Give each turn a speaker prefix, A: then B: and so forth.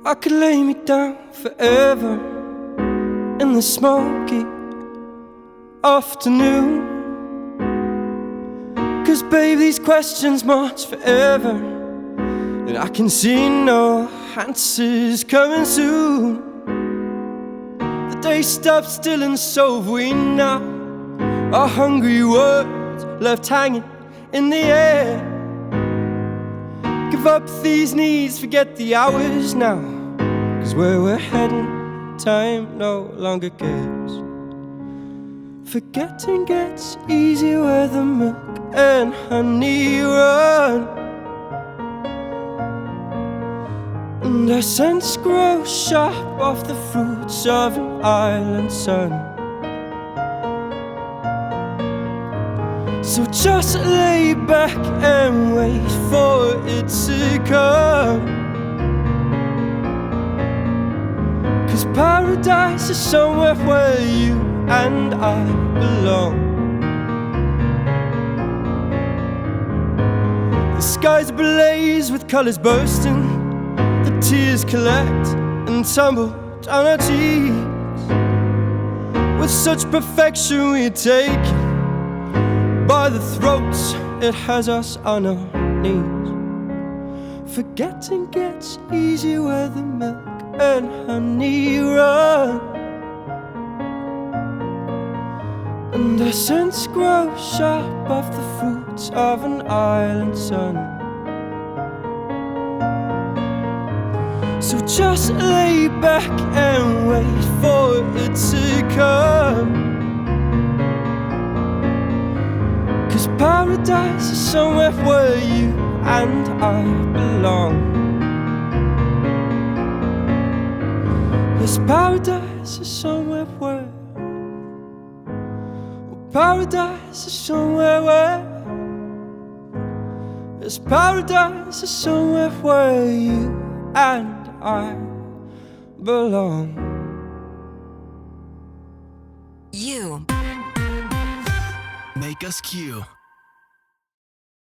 A: I could lay me down forever in the smoky afternoon. 'Cause babe, these questions march forever, and I can see no answers coming soon. The day stops still and so have we now. Our hungry words left hanging in the air. Give up these needs, forget the hours now, 'cause where we're heading, time no longer cares. Forgetting gets easier where the milk and honey run, and our scents grow sharp off the fruits of an island sun. So just lay back and wait for it to come, 'cause paradise is somewhere where you and I belong. The sky's ablaze with colours bursting, the tears collect and tumble down our cheeks. With such perfection we take by the throats, it has us on our knees. Forgetting gets easier where the milk and honey run, and our scents grow sharp off the fruits of an island sun. So just lay back and wait for it to come, 'cause paradise is somewhere where you and I belong. Yes, paradise is somewhere where, paradise is somewhere where, yes, paradise is somewhere where you and I belong.
B: You make us Q.